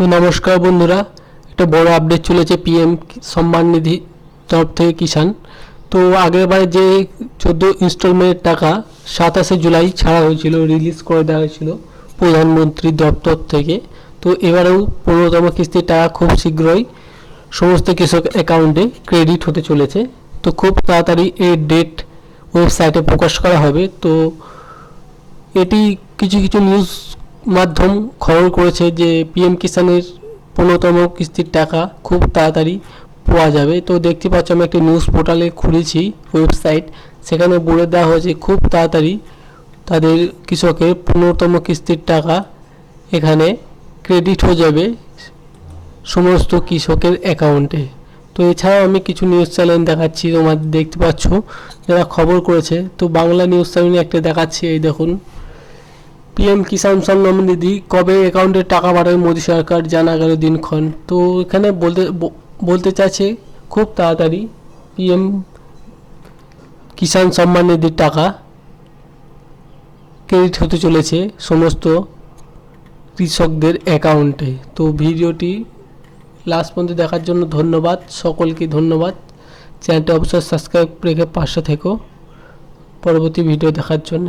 তো নমস্কার বন্ধুরা, একটা বড় আপডেট চলেছে পিএম সম্মান নিধি তরফ থেকে কিষাণ। তো আগেরবার যে 14 ইনস্টলমেন্টের টাকা 27শে জুলাই ছাড়া হয়েছিল, রিলিজ করে দেওয়া হয়েছিল প্রধানমন্ত্রী দপ্তর থেকে। তো এবারেও 15তম কিস্তির টাকা খুব শীঘ্রই সমস্ত কৃষক অ্যাকাউন্টে ক্রেডিট হতে চলেছে। তো খুব তাড়াতাড়ি এর ডেট ওয়েবসাইটে প্রকাশ করা হবে। তো এটি কিছু কিছু নিউজ মাধ্যম খবর করেছে যে পিএম কিষাণের 15তম কিস্তির টাকা খুব তাড়াতাড়ি পাওয়া যাবে। তো দেখতে পাচ্ছ, আমি একটি নিউজ পোর্টালে খুলেছি ওয়েবসাইট, সেখানে বলে দেওয়া হয়েছে খুব তাড়াতাড়ি তাদের কৃষকের 15তম কিস্তির টাকা এখানে ক্রেডিট হয়ে যাবে সমস্ত কৃষকের অ্যাকাউন্টে। তো এছাড়াও আমি কিছু নিউজ চ্যানেল দেখাচ্ছি, তোমার দেখতে পাচ্ছ যারা খবর করেছে। তো বাংলা নিউজ চ্যানেলে একটা দেখাচ্ছি, এই দেখুন, পিএম কিষাণ সম্মান নিধি কবে অ্যাকাউন্টে টাকা পাঠাবে মোদী সরকার, জানা গেল দিনক্ষণ। তো এখানে বলতে চাইছে খুব তাড়াতাড়ি পিএম কিষাণ সম্মান নিধির টাকা ক্রেডিট হতে চলেছে সমস্ত কৃষকদের অ্যাকাউন্টে। তো ভিডিওটি লাস্ট পর্যন্ত দেখার জন্য ধন্যবাদ, সকলকে ধন্যবাদ। চ্যানেলটি অবশ্যই সাবস্ক্রাইব রেখে পাশে থেকো পরবর্তী ভিডিও দেখার জন্য।